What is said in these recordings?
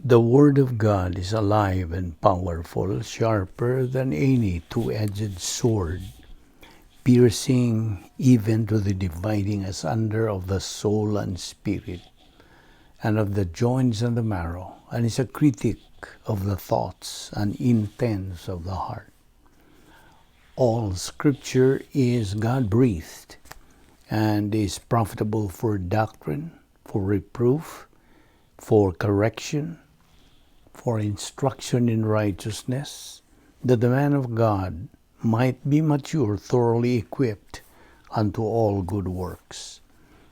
The Word of God is alive and powerful, sharper than any two-edged sword, piercing even to the dividing asunder of the soul and spirit, and of the joints and the marrow, and is a critic of the thoughts and intents of the heart. All Scripture is God-breathed, and is profitable for doctrine, for reproof, for correction, for instruction in righteousness, that the man of God might be mature, thoroughly equipped unto all good works.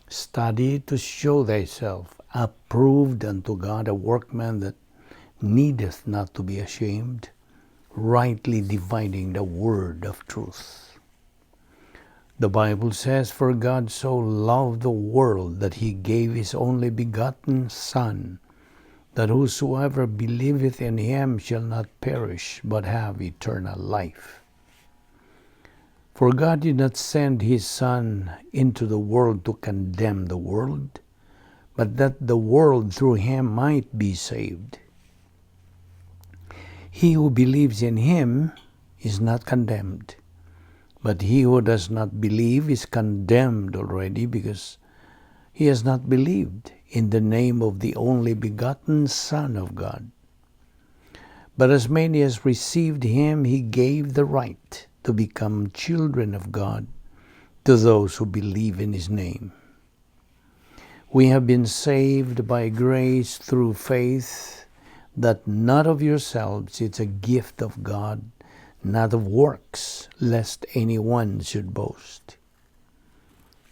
Study to show thyself approved unto God, a workman that needeth not to be ashamed, rightly dividing the word of truth. The Bible says, "For God so loved the world that he gave his only begotten Son, that whosoever believeth in him shall not perish, but have eternal life." For God did not send his Son into the world to condemn the world, but that the world through him might be saved. He who believes in him is not condemned, but he who does not believe is condemned already, because he has not believed in the name of the only begotten Son of God. But as many as received him, he gave the right to become children of God, to those who believe in his name. We have been saved by grace through faith, that not of yourselves, it's a gift of God, not of works, lest anyone should boast.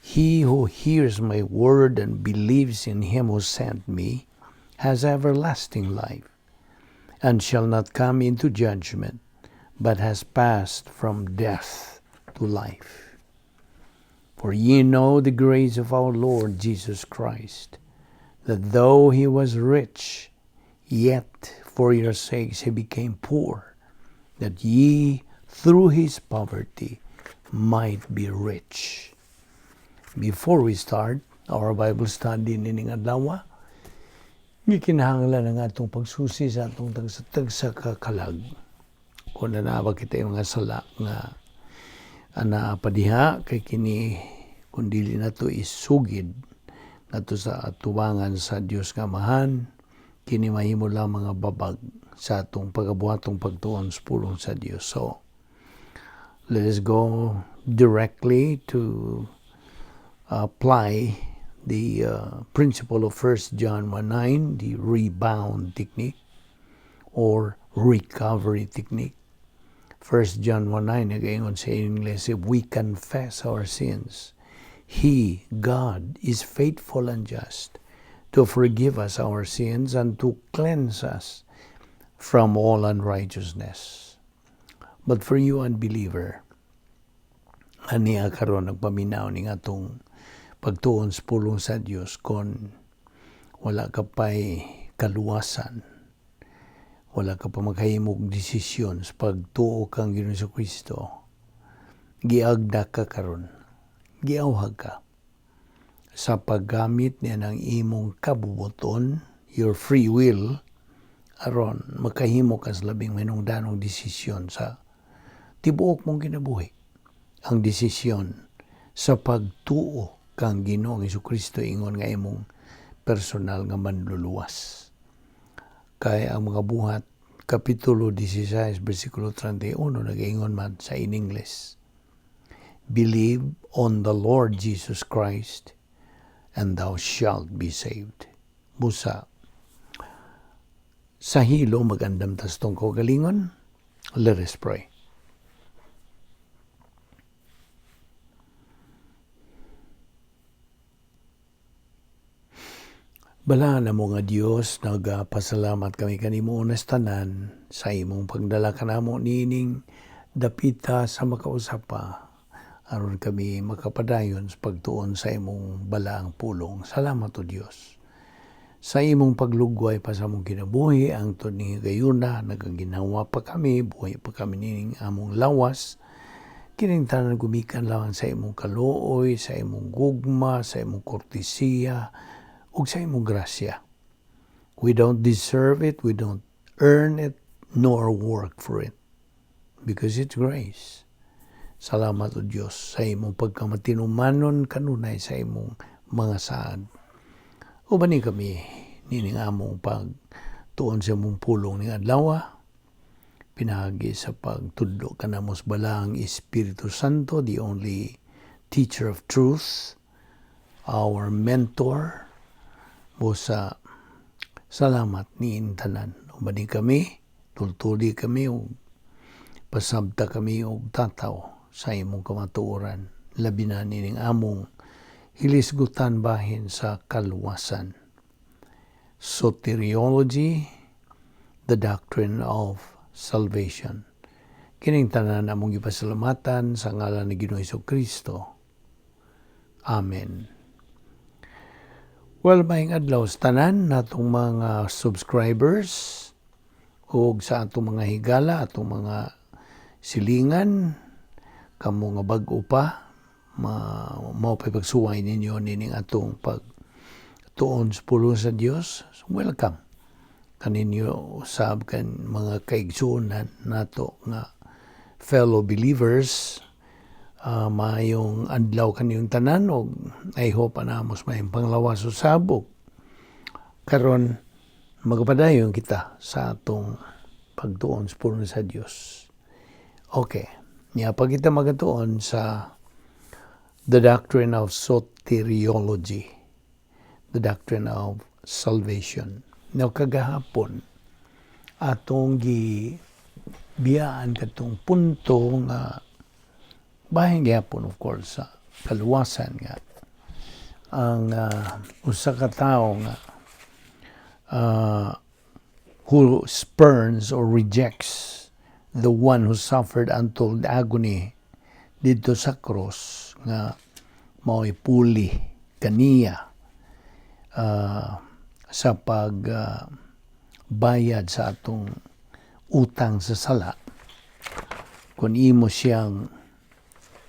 He who hears my word and believes in him who sent me has everlasting life, and shall not come into judgment, but has passed from death to life. For ye know the grace of our Lord Jesus Christ, that though he was rich, yet for your sakes he became poor, that ye through his poverty might be rich. Before we start our Bible study nining adlaw, gikinahanglan ang atong pagsusi sa atong tagsa kakalag. Kung nanawa kita yung mga sala nga padiha, kay kini kung dili na to isugid nato sa atubangan sa Dios nga Amahan, kini mahimo lang mga babag sa atong pagabuhatong pagtuon sa pulong sa Dios. So, let us go directly to apply the principle of 1 John 1:9, the rebound technique or recovery technique. 1 John 1:9, nagaingon sa English, if we confess our sins, He, God, is faithful and just to forgive us our sins and to cleanse us from all unrighteousness. But for you, unbeliever, aniya karon nagpaminaw ning atong pagtuon sa pulong sa Dios, kon wala ka pa'y kaluwasan, wala ka pa maghahimog desisyon sa pagtuo kang Ginoong Jesucristo, giagda ka karon, giawhag ka sa paggamit niya ng imong kabubuton, your free will, aron makahimo ka sa labing hinungdanong desisyon sa tibuok mong kinabuhi. Ang desisyon sa pagtuo kang Ginoong Jesucristo, ingon nga imong personal nga manluluwas. Kaya ang mga buhat, Kapitulo 16, versikulo 31, nag-ingon man sa in English, believe on the Lord Jesus Christ, and thou shalt be saved. Busa, sa hilo magandam tas tong kaugalingon. Let us pray. Bala na mo nga Dios, nagpasalamat kami kanimo unas tanan sa imong pagdala kanamo nining dapita sa makausapa, aron kami makapadayon sa pagtuon sa imong balaang pulong. Salamat o Dios. Sa imong paglugway pa sa among kinabuhi, ang tuning gayuna, nagaginawa pa kami, buhay pa kami nining among lawas, kining tanan gumikan lang sa imong kaluoy, sa imong gugma, sa imong kortesiya, ug sa imong grasya. We don't deserve it, we don't earn it, nor work for it. Because it's grace. Salamat o Diyos sa imong pagkamatinumanon kanunay sa imong mga saad. Ubani kami, nining among pagtuon sa imong pulong ning adlaw, pinagi sa pagtudlo kanamos balang Espiritu Santo, the only teacher of truth, our mentor, busa salamat ni intanan. Ubani kami, tultuli kami, pasabta kami og tataw sa imong kamatuoran, labi na nining among hilisgutan bahin sa kaluwasan. Soteriology, the doctrine of salvation. Kining tanan among gipasalamatan sa ngalan ni Ginoong Hesukristo. Amen. Well, maayong adlaw sa tanan natong mga subscribers ug sa atong mga higala, atong mga silingan, kamo nga bag-o pa, mao pa'y pagsuway ninyo nining atong pagtuon sa pulong sa Dios. So, welcome kaninyo usab kan mga kaigsuonan nato nga fellow believers. Maayong adlaw kaniyong tanan og I hope anamos may panglawas usabog karon magpadayon kita sa atong pagtuon sa pulong sa Dios. Okay, niya pa kita magatuon sa the doctrine of soteriology, the doctrine of salvation. Now, kagahapon, atong gibiyaan katong punto nga bahin gihapon, of course, sa kaluwasan nga ang usa ka tawo nga who spurns or rejects the one who suffered untold agony dito sa cross nga mao'y puli kaniya sa pagbayad sa atong utang sa sala. Kung imo siyang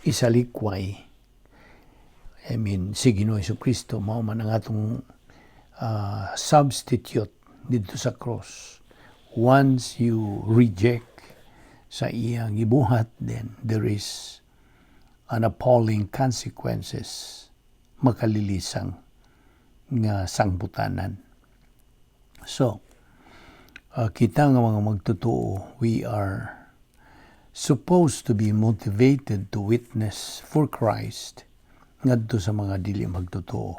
isalikway, si Ginoong Hesukristo, mao man ang atong substitute dito sa cross. Once you reject sa iyang gibuhat, then there is an appalling consequences, makalilisang nga sangbutanan. So, kita nga mga magtotoo, we are supposed to be motivated to witness for Christ ngadto sa mga dili magtotoo.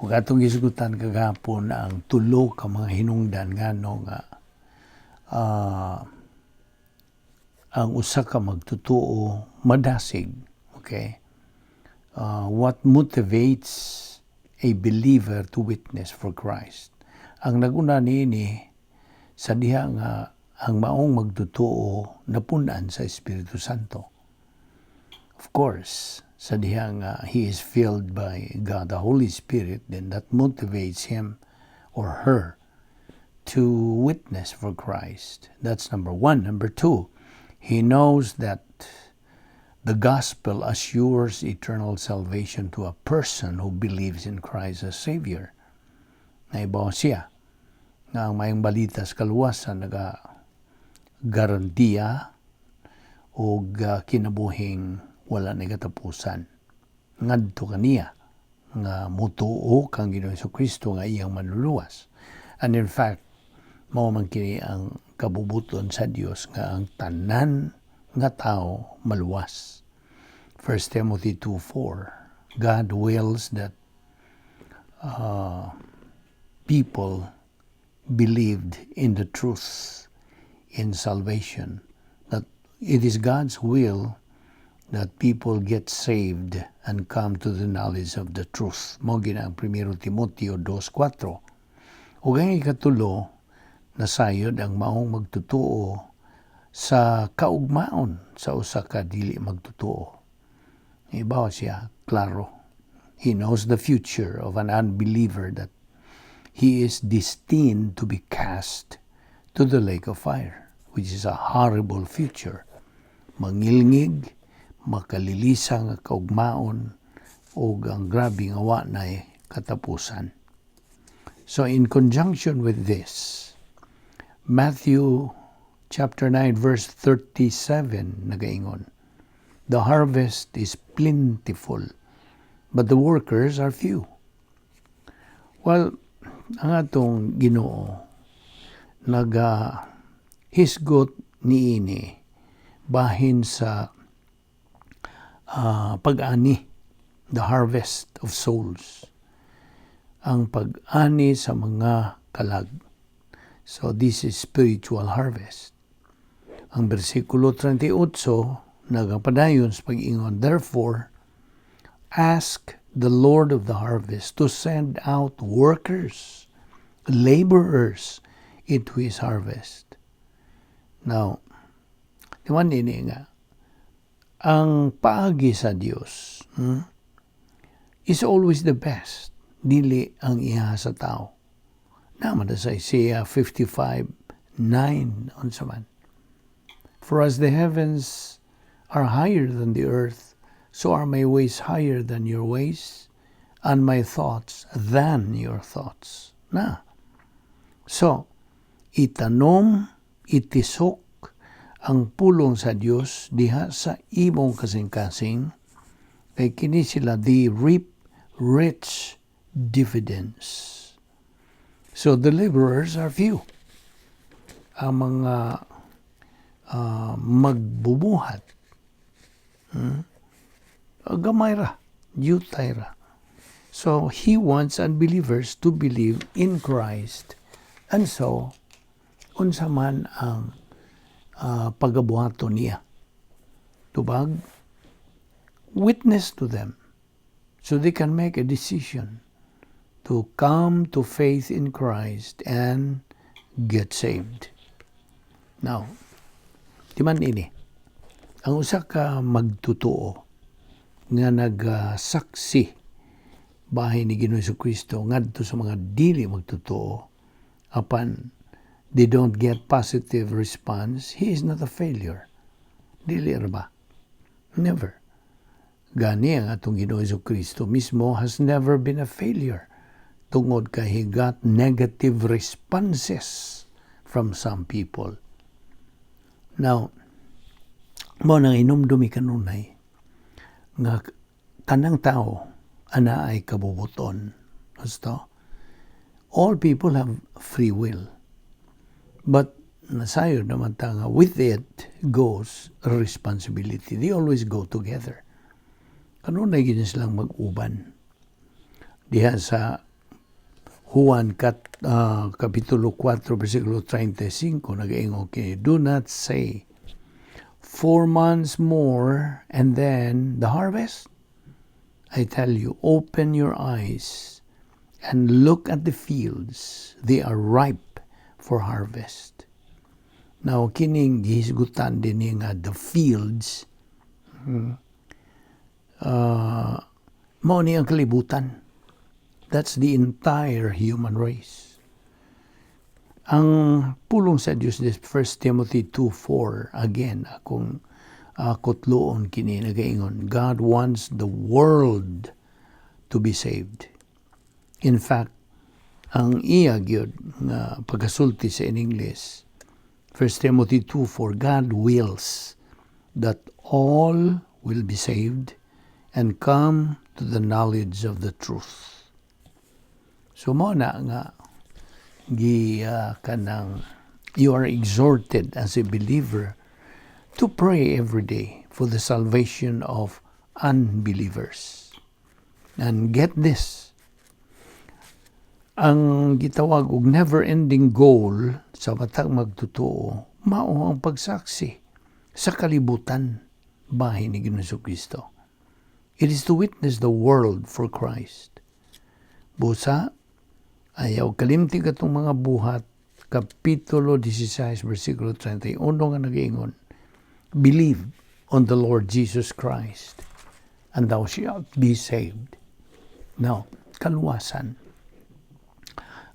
Ug atong gisgutan kagahapon ang tulo ka mga hinungdan ngano nga ang usa ka magtotoo madasig. Okay? What motivates a believer to witness for Christ? Ang naguna niini sa diha nga ang maong magtotoo napunan sa Espiritu Santo. Of course, sa diha nga he is filled by God, the Holy Spirit, then that motivates him or her to witness for Christ. That's number one. Number two, he knows that the gospel assures eternal salvation to a person who believes in Christ as Savior. Naibaw siya nga ang mayong balita sa kaluwasan garantiya o kinabuhing wala na katapusan. Ngadto kaniya nga mutuo kang Ginoong Hesukristo nga iyang manluluwas. And in fact, mao man kini ang kabubuton sa Dios nga ang tanan nga tao maluwas. 1 Timothy 2:4, God wills that people believed in the truth in salvation, that it is God's will that people get saved and come to the knowledge of the truth. Mao gina ang 1 Timoteo 2:4. Ug ang ikatulo, nasayod ang maong magtotoo sa kaugmaon sa usa ka dili magtotoo. Ibaw siya, klaro. He knows the future of an unbeliever, that he is destined to be cast to the lake of fire, which is a horrible future. Mangilngig, makalilisang kaugmaon, o ang grabing awa na katapusan. So in conjunction with this, Matthew chapter 9 verse 37 nagaingon, the harvest is plentiful, but the workers are few. Well, ang atong Ginoo hisgot niini bahin sa pag-ani, the harvest of souls, ang pag-ani sa mga kalag. So this is spiritual harvest. Ang bersikulo 38 nagapadayon sa pag-ingon, therefore ask the Lord of the harvest to send out workers, laborers into his harvest. Now, diwan ini nga, ang paagi sa Dios is always the best, dili ang iha sa tao. Naman sa Isaiah 55:9 unsa man. For as the heavens are higher than the earth, so are my ways higher than your ways, and my thoughts than your thoughts. So, itanom, itisok ang pulong sa Dios diha sa imong kasing-kasing, kay kini sila they reap rich dividends. So the laborers are few. Ang mga magbubuhat, gamay ra, yutay ra. So he wants unbelievers to believe in Christ. And so, unsa man ang pagabuhato niya. Tubag, witness to them so they can make a decision to come to faith in Christ and get saved. Now, di man ini, ang usa ka magtotoo nga nagsaksi bahin ni Ginoong Jesucristo ngadto sa mga dili magtotoo apan they don't get positive response, he is not a failure. Dili ra ba? Never. Gani ang atong Ginoong Jesucristo mismo has never been a failure tungod kay he got negative responses from some people. Now, mo nang inumdumi kanunay nga tanang tao ana ay kabubuton. Gusto? All people have free will. But nasayo naman ta nga with it goes responsibility. They always go together. Kanunay gid silang mag-uban. Diha sa Juan Kapitulo 4, versikulo 35, nag-iingon kay, do not say, 4 months more and then the harvest. I tell you, open your eyes and look at the fields. They are ripe for harvest. Now, kining gihisgutan din nga the fields, mao ni ang kalibutan. That's the entire human race. Ang pulong sa Diyos, this 1 Timothy 2:4, again, akong kutloon kini nagaingon, God wants the world to be saved. In fact, ang iya gyud nga pagkasulti sa in English, 1 Timothy 2:4, God wills that all will be saved and come to the knowledge of the truth. So mo na nga kanang you are exhorted as a believer to pray every day for the salvation of unbelievers. And get this, ang gitawag og never-ending goal sa matag magtotoo, mao ang pagsaksi sa kalibutan bahin ni Ginoong Jesucristo. It is to witness the world for Christ. Busa, ayaw kalimti katong mga buhat, Kapitulo 16, versikulo 31 nga nag-iingon, believe on the Lord Jesus Christ, and thou shalt be saved. Now, kaluwasan,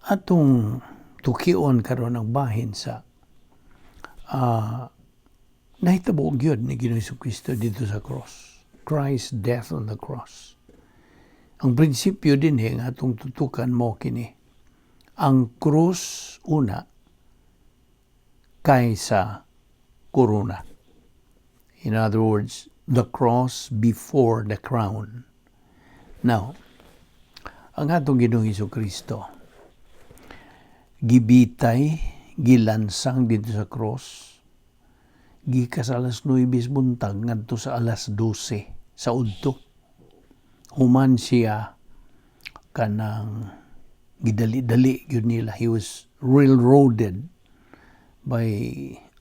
atong tukion karon ang bahin sa nahitabo gyud ni Ginoong Jesucristo dito sa cross. Christ's death on the cross. Ang prinsipyo din nga atong tutukan mo kini. ang krus una kaysa korona. In other words, the cross before the crown. Now, ang atong Ginoong Hesukristo, gibitay, gilansang dito sa cross, gikas alas 9 buntag ngadto sa alas 12 sa udto. Human siya kanang gidali-dali yun nila. He was railroaded by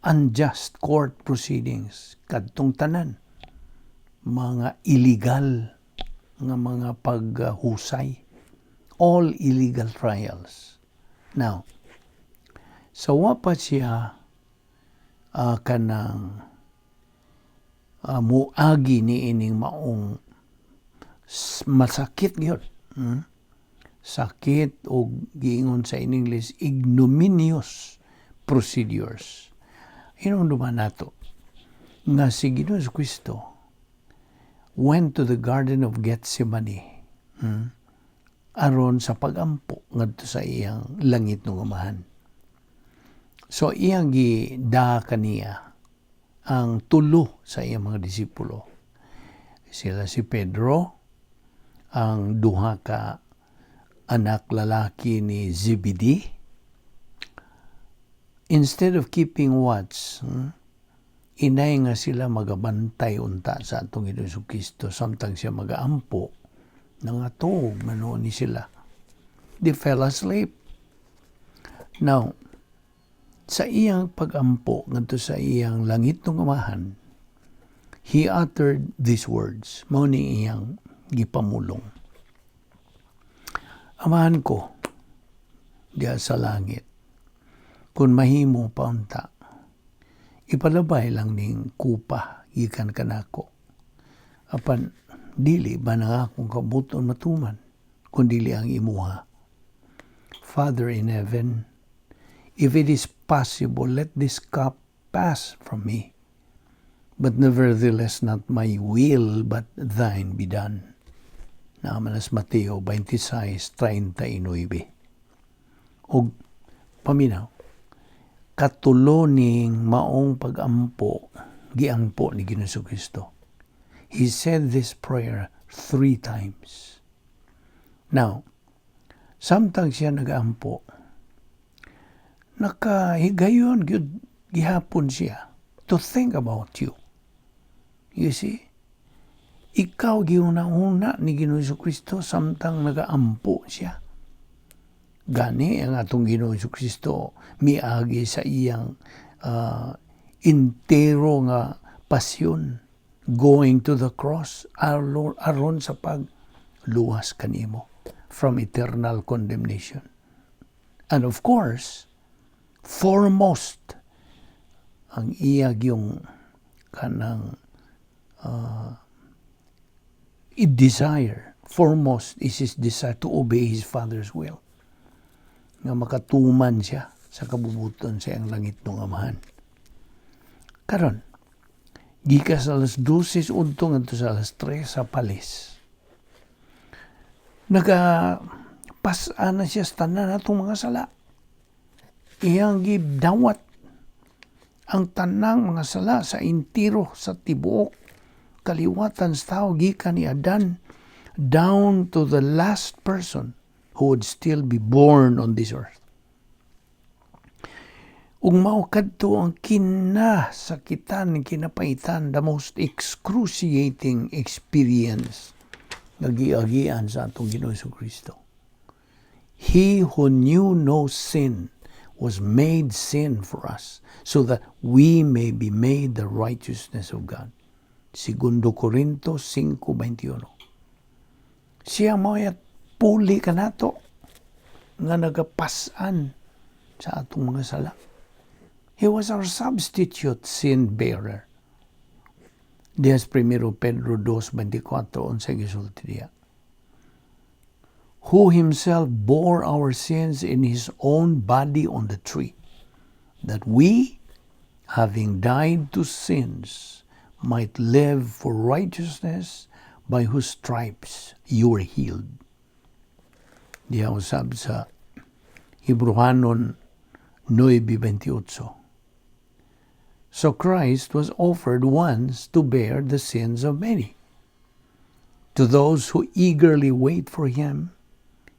unjust court proceedings. Kadtong tanan, mga illegal nga mga paghusay. All illegal trials. Now, sawa pa siya kanang muagi ni ining maong masakit gyud. Sakit o giingon sa in English, ignominious procedures. Hinumduman nato nga si Ginoong Jesucristo went to the Garden of Gethsemane aron sa pagampo ngadto sa iyang langit ng Amahan. So iyang gida kaniya ang tulo sa iyang mga disipulo. Sila si Pedro, ang duha ka anak lalaki ni Zebedee. Instead of keeping watch, inay nga sila magabantay unta sa atong Ginoong Jesucristo samtang siya magaampo nangatog manoon ni sila. They fell asleep. Now, sa iyang pagampo ngadto sa iyang langit ng Amahan, he uttered these words. Mao ni iyang gipamulong. Amahan ko, diya sa langit, kung mahimo pa unta, ipalabay lang ning kupa gikan kanako. Apan dili ba na akong kabuton matuman, kundili ang imuha. Father in heaven, if it is possible, let this cup pass from me. But nevertheless, not my will, but thine be done. Namalas Mateo 26:39. Og paminaw, katuloning maong pagampo, giampo ni Ginoong Jesucristo. He said this prayer 3 times. Now, samtang siya nag-ampo, nakahigayon gihapon siya to think about you. You see? Ikaw giuna-una ni Ginoong Jesucristo samtang nag-ampo siya. Gani ang atong Ginoong Jesucristo miagi sa iyang intero nga pasyon, going to the cross aron sa pagluwas kanimo from eternal condemnation. And of course, foremost ang iyag yung kanang desire, foremost is his desire to obey his Father's will, nga makatuman siya sa kabubuton sa iyang langit ng Amahan. Karon, gikas alas 12 udto ngadto sa alas 3 sa palis, nagapas-an na siya sa tanan atong mga sala. Iyang gidawat ang tanang mga sala sa intiro sa tibuok kaliwatan sa tao gikan ni Adan down to the last person who would still be born on this earth. Ug mao kadto ang kinasakitan, kinapaitan, the most excruciating experience nga giagian sa atong Ginoong Jesucristo. He who knew no sin was made sin for us, so that we may be made the righteousness of God. 2 Corinto 5:21. Siya mo'y puli kanato nga nagapasan sa atong mga sala. He was our substitute sin bearer. Dias 1 Pedro 2:24 unsay gisulti diha. Who himself bore our sins in his own body on the tree, that we, having died to sins, might live for righteousness, by whose stripes you were healed. Diha usab sa Hebrehanon 9:28. So Christ was offered once to bear the sins of many. To those who eagerly wait for Him,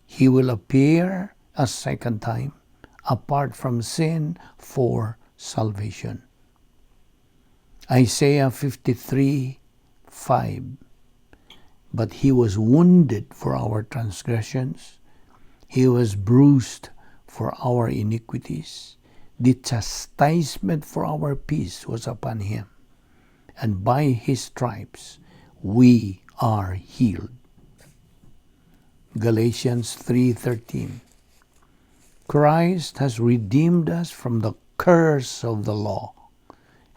He will appear a second time, apart from sin, for salvation. Isaiah 53:5. But He was wounded for our transgressions, He was bruised for our iniquities. The chastisement for our peace was upon Him, and by His stripes we are healed. Galatians 3:13. Christ has redeemed us from the curse of the law,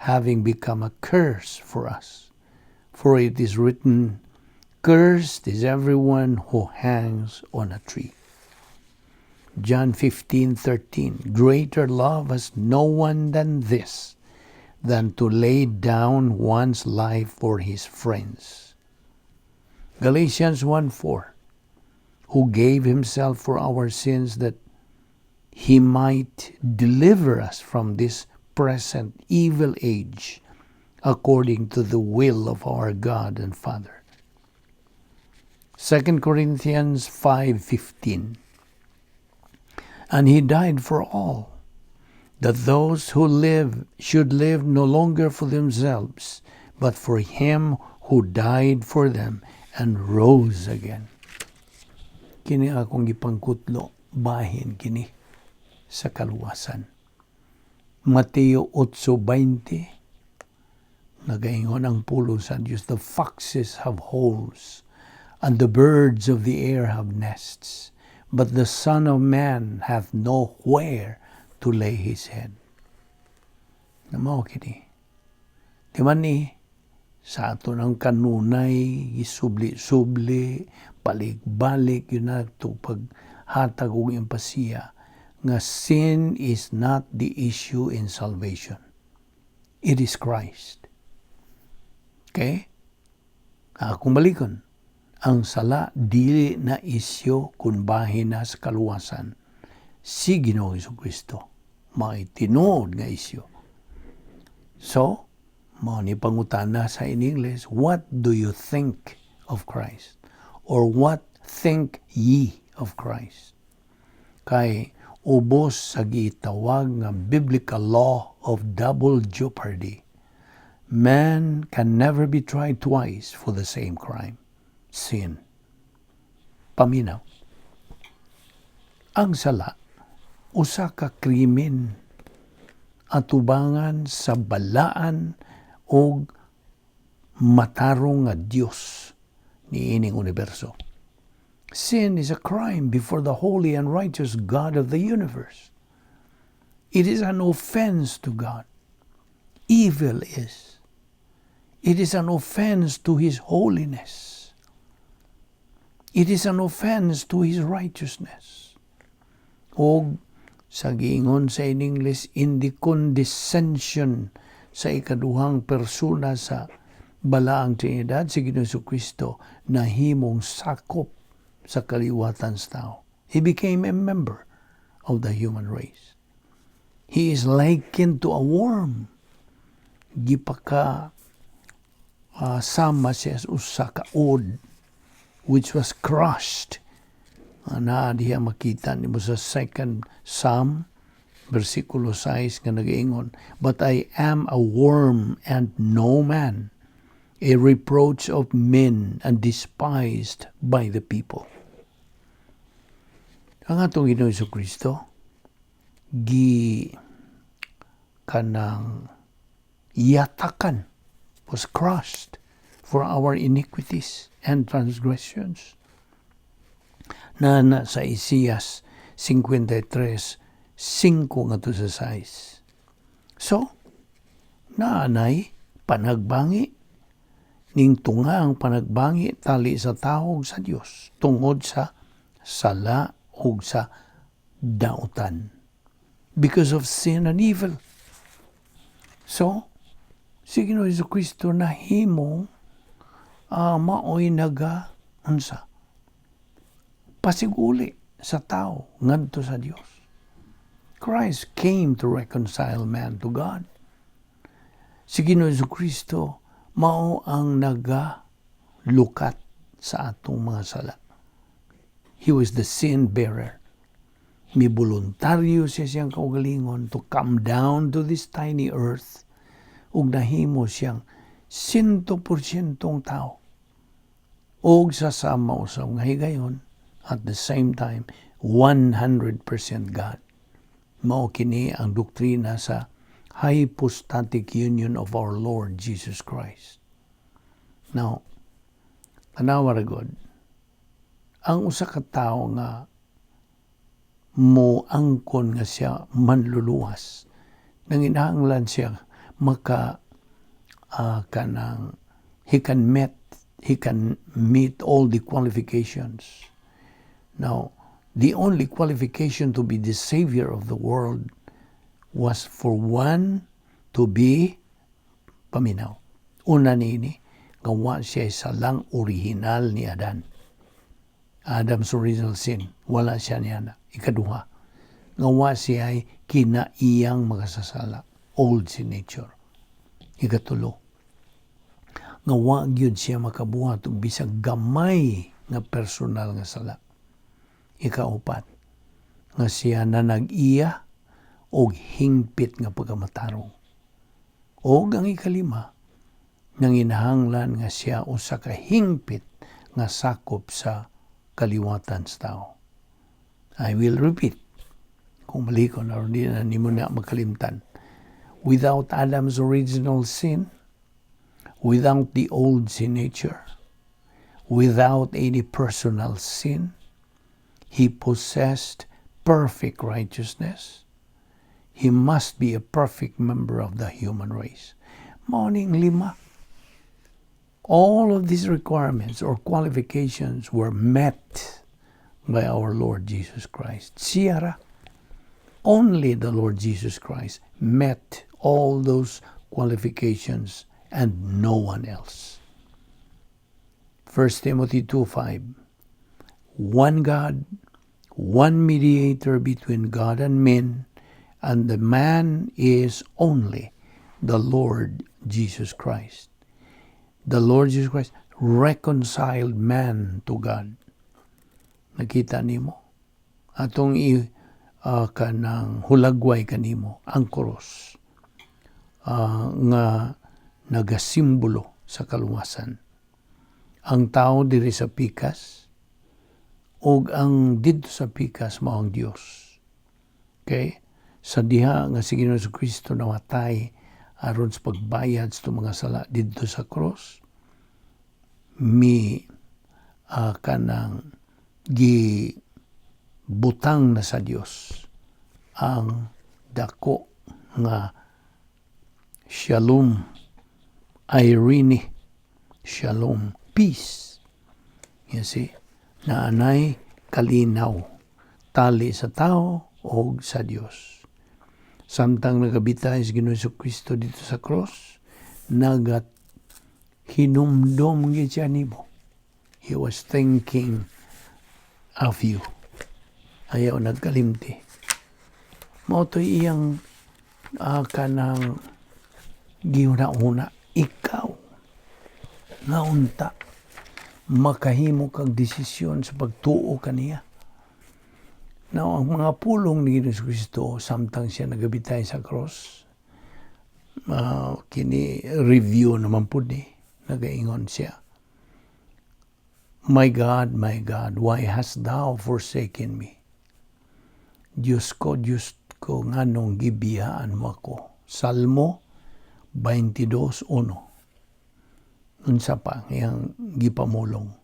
having become a curse for us. For it is written, "Cursed is everyone who hangs on a tree." John 15:13. Greater love has no one than this, than to lay down one's life for his friends. Galatians 1:4. Who gave Himself for our sins that He might deliver us from this present evil age, according to the will of our God and Father. 2 Corinthians 5:15. And He died for all, that those who live should live no longer for themselves, but for Him who died for them and rose again. Kini akong gipangkutlo, bahin kini sa kaluwasan. Mateo 8:20, nagaingon ang pulong sa Diyos, the foxes have holes, and the birds of the air have nests, but the Son of Man hath nowhere to lay His head. Namaw kini. Di man ni, sa ato ng kanunay, isubli-subli, balik-balik, yun na ito paghatag og empasiya, nga sin is not the issue in salvation. It is Christ. Okay? Akong balikon, ang sala dili na isyo kung bahin na sa kaluwasan. Si Ginoong Jesucristo, maitinuod nga isyo. So, mao ni pangutana sa in English, what do you think of Christ? Or what think ye of Christ? Kay ubos sa gitawag nga biblical law of double jeopardy. Man can never be tried twice for the same crime. Sin. Paminaw. Ang sala, usa ka krimen atubangan sa balaan o matarong nga Diyos ni ining universo. Sin is a crime before the holy and righteous God of the universe. It is an offense to God. Evil is. It is an offense to His holiness. It is an offense to His righteousness. O sa giingon sa in English, in the condescension sa ikaduhang persona sa balaang Trinidad, si Ginoong Jesucristo, na himong sakop sa kaliwatan sa tao. He became a member of the human race. He is likened to a worm. Gipaka sama siya usa ka od, which was crushed. Na diha makita nimo sa 2 Psalm, versikulo 6 nga nagaingon, but I am a worm and no man, a reproach of men and despised by the people. Ang atong Ginoong Jesucristo, kanang yatakan, was crushed for our iniquities and transgressions. Na sa Isaias 53:5 nga to sa 6. So, naanay panagbangi, ning tunga ang panagbangi tali sa tawag sa Dios tungod sa sala ug sa dautan, because of sin and evil. So, si Ginoong Jesucristo nahimo maoy unsa pasiguli sa tao ngadto sa Dios. Christ came to reconcile man to God. Si Ginoong Jesucristo mao ang nagalukat sa atong mga sala. He was the sin bearer. May voluntaryo siya siyang kaugalingon to come down to this tiny earth ug nahimo siyang 100% tao. Og sasama usab nga higayon at the same time 100% God. Mao kini ang doktrina sa hypostatic union of our Lord Jesus Christ. Now, tanawa ra God, ang usa ka tawo nga mo angkon nga siya manluluwas, nanginahanglan siya kanang he can meet all the qualifications. Now, the only qualification to be the Savior of the world was for one to be paminaw. Una nini, gawa siya sa lang original ni Adan. Adam's original sin, wala siya niya. Ikaduha, gawa siya ay kinaiyang makasasala, old sin nature. Ikatulo, gawa gyud siya makabuhat og bisag gamay nga personal nga sala. Ikaupat, nga siya na nag-iya og hingpit nga pagkamatarong. O ang ikalima, nanginahanglan nga siya usa ka hingpit nga sakop sa kaliwatan sa tao. I will repeat. Kung mali ko na rin na nimo na makalimtan. Without Adam's original sin, without the old sin nature, without any personal sin, he possessed perfect righteousness. He must be a perfect member of the human race. Morning lima. All of these requirements or qualifications were met by our Lord Jesus Christ. Siyara, only the Lord Jesus Christ met all those qualifications and no one else. 1 Timothy 2:5. One God, one mediator between God and men, and the man is only the Lord Jesus Christ. The Lord Jesus Christ reconciled man to God. Nakita nimo? Atong kanang hulagway kanimo ang cross nga nagasimbolo sa kaluwasan. Ang tao diri sa pikas ug ang didto sa pikas mao ang Dios. Okay? Sa diha nga si Ginoong Jesucristo namatay aron sa pagbayad sa mga sala didto sa cross, kanang gibutang na sa Dios ang dako nga shalom, irene, shalom, peace. You see, naanay kalinaw tali sa tao o sa Dios. Samtang nagabitay si Ginoong Jesucristo dito sa cross, hinumdom gid siya nimo. He was thinking of you. Ayaw nagkalimti. Mao to iyang kanang giuna-una, ikaw nga unta makahimo kag desisyon sa pagtuo kaniya. Now, ang mga pulong ni Ginoong Jesucristo samtang siya nagabitay sa cross, kini review naman po nagaingon siya. My God, why hast thou forsaken me? Diyos ko, nganong gibiyaan mo ako. Salmo 22:1. Unsa pa, ngayang gipamulong.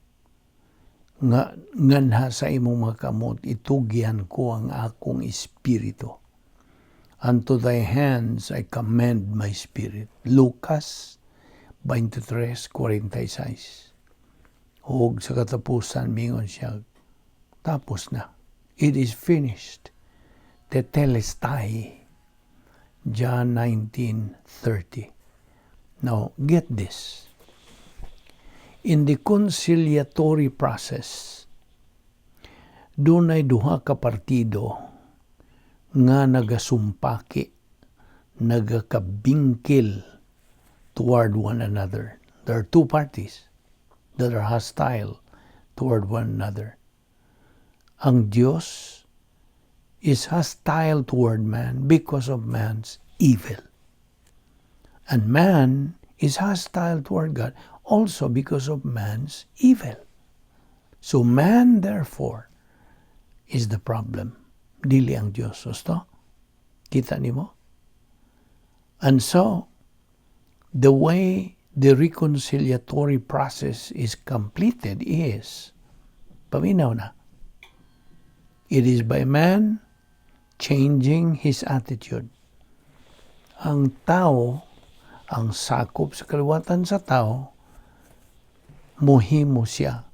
Nganha sa imong mga kamot, itugyan ko ang akong espiritu. Unto thy hands I commend my spirit. Lucas 23:46. Hug sa katapusan, mingon siya, tapos na. It is finished. Tetelestai. John 19:30. Now, get this. In the conciliatory process, dunay duha ka partido nga nagasumpaki, nagakabingkil toward one another. There are two parties that are hostile toward one another. Ang Diyos is hostile toward man because of man's evil. And man is hostile toward God also because of man's evil. So man, therefore, is the problem. Dili ang Diyos. Gusto? Kita nimo? And so, the way the reconciliatory process is completed is, paminaw na, it is by man changing his attitude. Ang tao, ang sakop sa kaliwatan sa tao, muhimo siya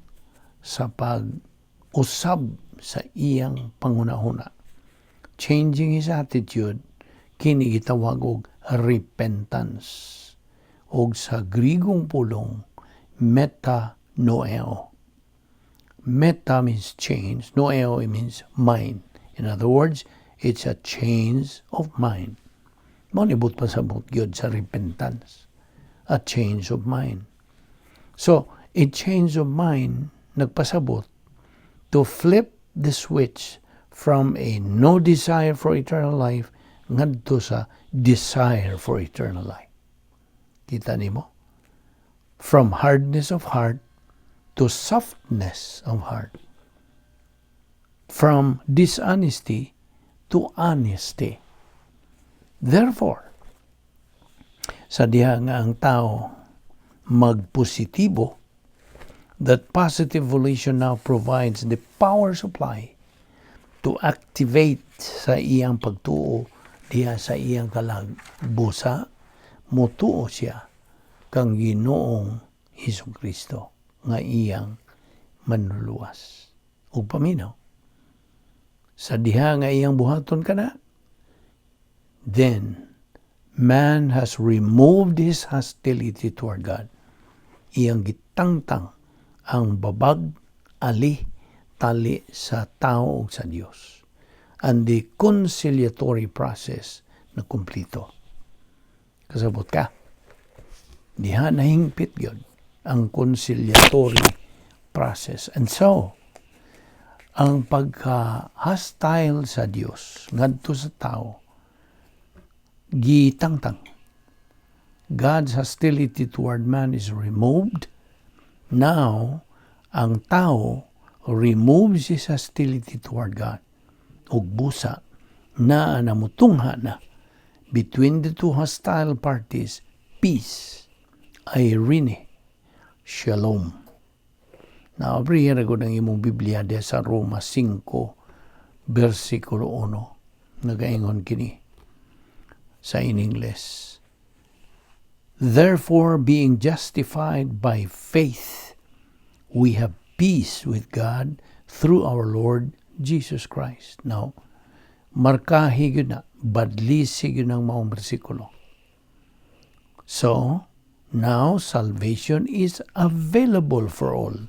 sa pag-usab sa iyang pangunahuna. Changing his attitude, kini gitawag og repentance. Og sa Grigong pulong, metanoeo. Meta means change, noeo means mind. In other words, it's a change of mind. Manibot pa sa gyud sa repentance. A change of mind. So, a change of mind, nagpasabot to flip the switch from a no desire for eternal life ngadto sa desire for eternal life. Kita nimo? From hardness of heart to softness of heart. From dishonesty to honesty. Therefore, sa diha nga ang tao magpositibo, that positive volition now provides the power supply to activate sa iyang pagtuo diha sa iyang kalag busa, mutuo siya kang Ginoong Hesukristo nga iyang manluluwas. Ug paminaw, sa diha nga iyang buhaton kana, then man has removed his hostility toward God. Iyang gitangtang ang babag, ali, tali sa tao o sa Diyos. And the conciliatory process na kumplito. Kasabot ka? Diha nahingpit yun ang conciliatory process. And so, ang pagka-hostile sa Diyos ngadto sa tao, gitangtang. God's hostility toward man is removed. Now, ang tao removes his hostility toward God. Ug busa na namutungha na between the two hostile parties, peace, irene, shalom. Naabrihan ako ng imong Biblia de sa Roma 5, versikulo 1. Nagaingon kini sa in English. Therefore, being justified by faith, we have peace with God through our Lord Jesus Christ. Now, markahi yun na, badlisi yun ang maong bersikulo. So, now salvation is available for all.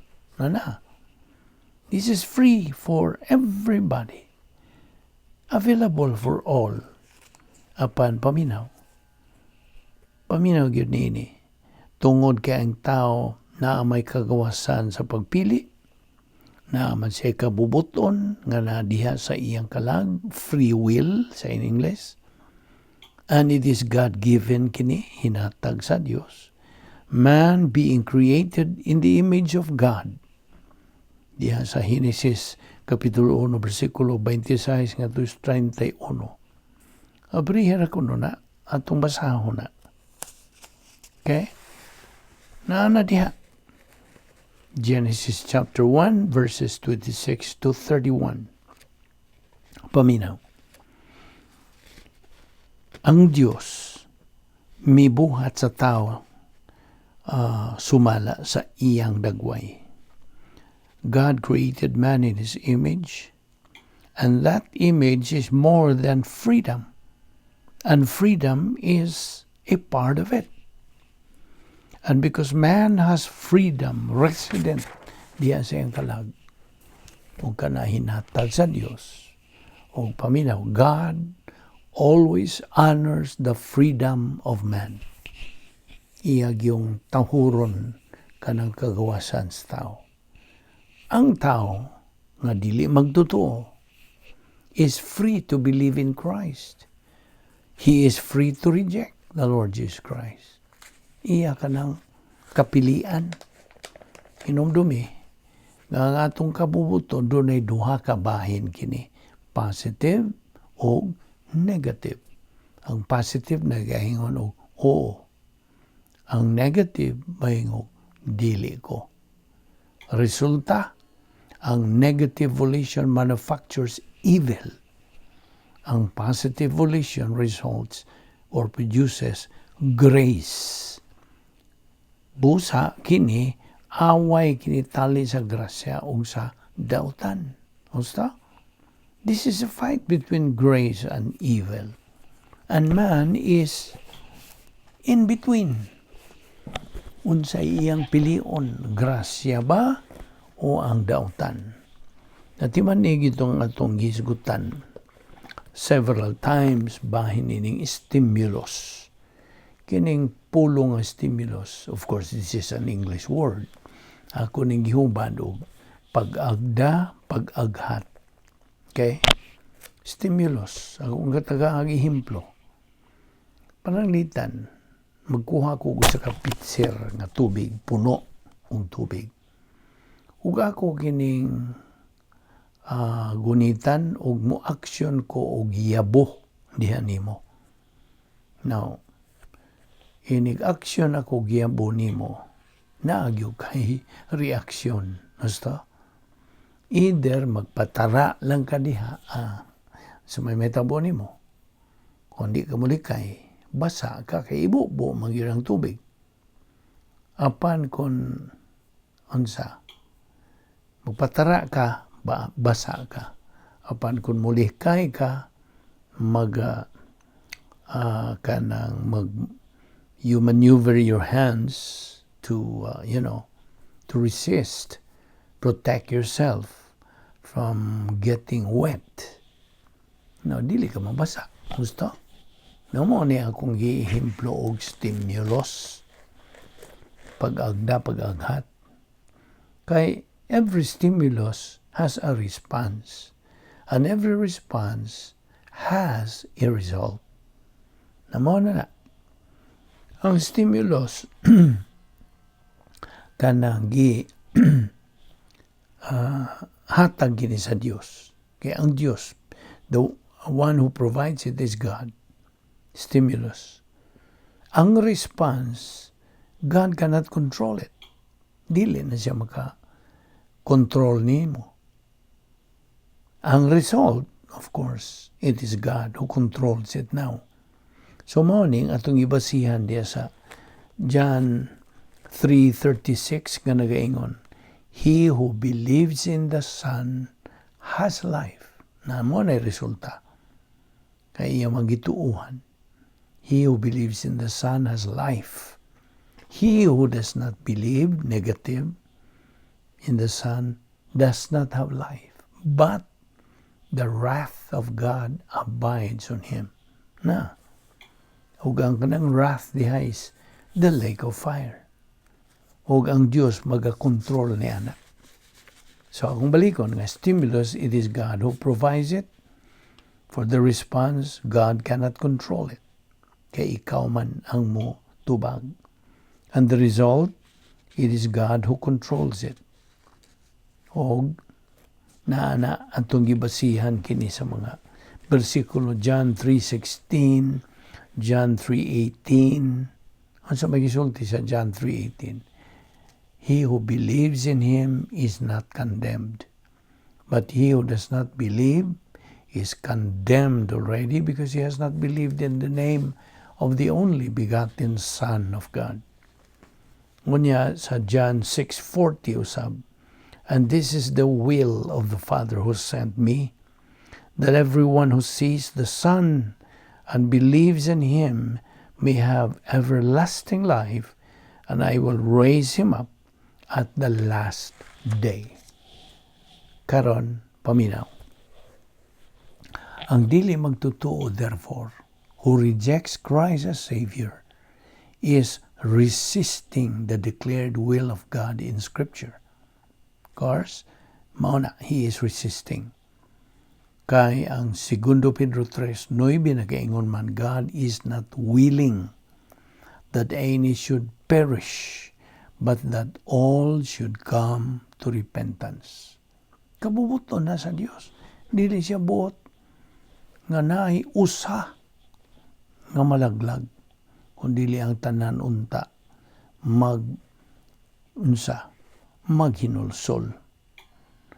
This is free for everybody. Available for all. Apan paminaw. Paminaw yun nini. Tungod kay ang tao na may kagawasan sa pagpili, na man siya kabubuton, nga na diha sa iyang kalag, free will sa in English. And it is God-given kini, hinatag sa Dios. Man being created in the image of God. Diha sa Genesis Kapitulo 1, versikulo 26 nga 31. Abrihira ko na, atong basahon na. Okay? Naana diha. Genesis chapter 1, verses 26 to 31. Paminaw. Ang Diyos mibuhat sa tao sumala sa iyang dagway. God created man in His image, and that image is more than freedom, and freedom is a part of it. And because man has freedom, resident diya sa iyang kalag, kung kanahinatag sa Diyos, o paminaw, God always honors the freedom of man. Iyag yung tahuron kanang kagawasan sa tao. Ang tao nga dili magtotoo is free to believe in Christ. He is free to reject the Lord Jesus Christ. Iya ka ng kapilian. Hinumdumi, nga ang atong kabubuto, doon ay duha ka bahin kini. Positive o negative. Ang positive nagahingon og oo. Ang negative mahingog dili ko. Resulta, ang negative volition manufactures evil. Ang positive volition results or produces grace. Busa kini away kini tali sa grasya o sa dautan. Usta? This is a fight between grace and evil. And man is in between. Unsay iyang pilion, grasya ba o ang dautan? Natimanig itong atong gisgutan several times bahin ining stimulus. Kining pulong nga stimulus, of course this is an English word. Ako ning gihubad og pag-agda, pag-aghat. Okay? Stimulus. Ako nga taga himplo. Pananglitan, magkuha ko sa kapitser nga tubig, puno ng tubig. Ug ako kining gunitan og mo action ko og yabo diha nimo. Now, inig action ako giyabo nimo, naagyo kay reaksyon. Basta, either magpatara lang ka diha sa may metabo nimo. Kung di ka mulikay, basa ka kay ibubo magyurang tubig. Apan kung unsa, magpatara ka, basa ka. Apan kung mulikay ka, you maneuver your hands to to resist, protect yourself from getting wet. No, dili ka mabasa. Gusto? No mo ni akong gihimplo og stimulus. Pag-agda, pag-aghat. Kay every stimulus has a response. And every response has a result. Namo na. Ang stimulus kanang hatag gini sa Dios. Kaya ang Dios, the one who provides it is God. Stimulus. Ang response, God cannot control it. Dili na siya maka-control nimo. Ang result, of course, it is God who controls it now. So morning, atong ibasihan diya sa John 3:36 nga nagaingon, He who believes in the Son has life. Na mo na resulta. Kaya iya magituuhan. He who believes in the Son has life. He who does not believe, negative, in the Son does not have life. But the wrath of God abides on him. Na, ug ang kanang wrath diha is the lake of fire. Ug ang Dios magakontrol ni ana. So akong balikon nga stimulus, it is God who provides it. For the response, God cannot control it. Kay ikaw man ang mo tubag. And the result, it is God who controls it. Og na atong gibasihan kini sa mga bersikulo John 3:16, John 3:18. Unsa may gisulti sa John 3:18? He who believes in him is not condemned. But he who does not believe is condemned already because he has not believed in the name of the only begotten Son of God. Ngunya sa John 6:40 usab, and this is the will of the Father who sent me, that everyone who sees the Son and believes in him may have everlasting life, and I will raise him up at the last day. Karon, paminaw. Ang dili magtutuo, therefore, who rejects Christ as Savior is resisting the declared will of God in Scripture. Of course, mauna, he is resisting. Kay ang 2 Pedro 3:9 nagaingon man, God is not willing that any should perish, but that all should come to repentance. Kabubuto na sa Dios. Dili siya buot nga naay usa nga malaglag, kundi ang tanan unta maghinulsol.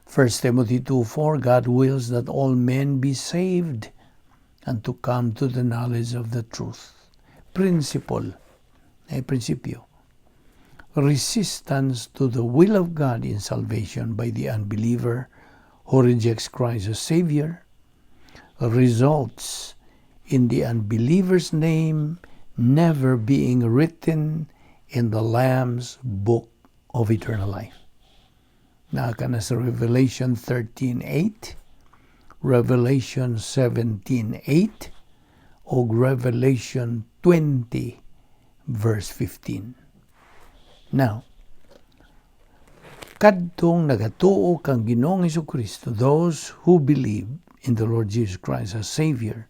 1 Timothy 2:4, God wills that all men be saved and to come to the knowledge of the truth. Principle, prinsipyo. Resistance to the will of God in salvation by the unbeliever who rejects Christ as Savior results in the unbeliever's name never being written in the Lamb's book of eternal life. Naka na sa Revelation 13:8, Revelation 17:8, o Revelation 20 verse 15. Now, kadtong nagatuo kang Ginoong Jesucristo, those who believe in the Lord Jesus Christ as Savior,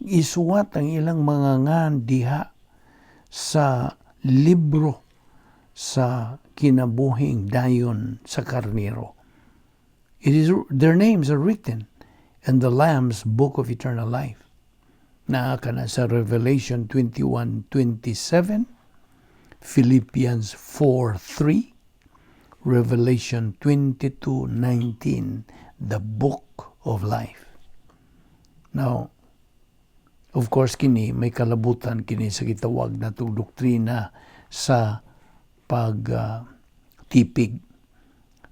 isuwat ang ilang mga ngan diha sa libro sa kinabuhing dayon sa karnero. Their names are written in the Lamb's book of eternal life. Naaka na sa Revelation 21:27, Philippians 4:3, Revelation 22:19, the book of life. Now, of course, kini may kalabutan kini sa gitawag na itong doktrina sa pagtipig,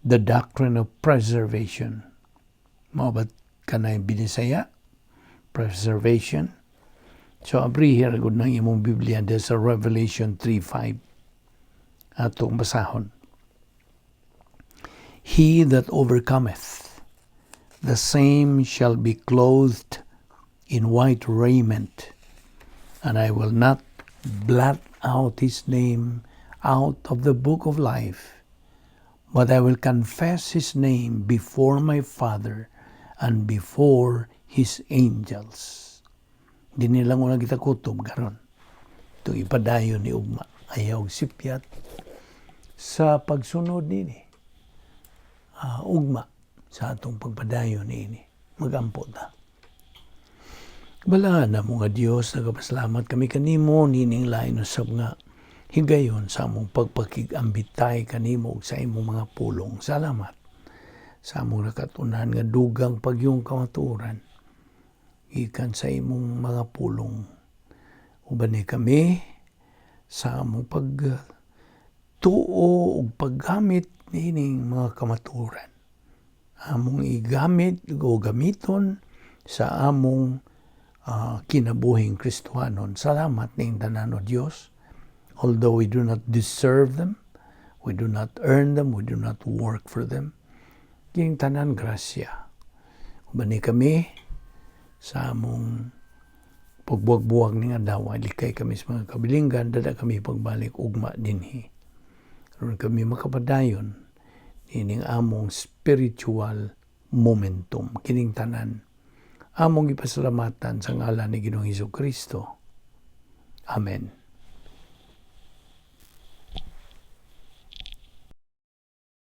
the doctrine of preservation. Mabat ka na binisaya? Preservation. So, abriher agad ng imong Biblia sa Revelation 3:5. Atong basahon. He that overcometh, the same shall be clothed in white raiment, and I will not blot out his name out of the book of life, but I will confess his name before my Father and before his angels. Di nilang una kita kutob karon. Itong ipadayon ni ugma, ayaw sipyat sa pagsunod nini. Ugma sa atong pagpadayon nini. Magampo ta. Bala na mga Diyos, nagapasalamat kami kanimo, nining lain usab nga higayon sa among pagpakigambitay kanimo sa imong mga pulong. Salamat sa among nakatunan nga dugang pagyong kamaturan ikan sa imong mga pulong. Ubani kami sa among pagtuo ug paggamit nining mga kamaturan. Among igamit o gamiton sa among kinabuhing Kristohanon. Salamat ning tanan o Dios. Although we do not deserve them, we do not earn them, we do not work for them, kining tanan grasya. Ubani kami sa among pagbuwag-buwag ning adlaw, likay kami sa mga kabilinggan, dada kami pagbalik ugma dinhi. Karon kami makapadayon ining among spiritual momentum, kining tanan among ipasalamatan sa ngalan ni Ginoong Hesukristo. Amen.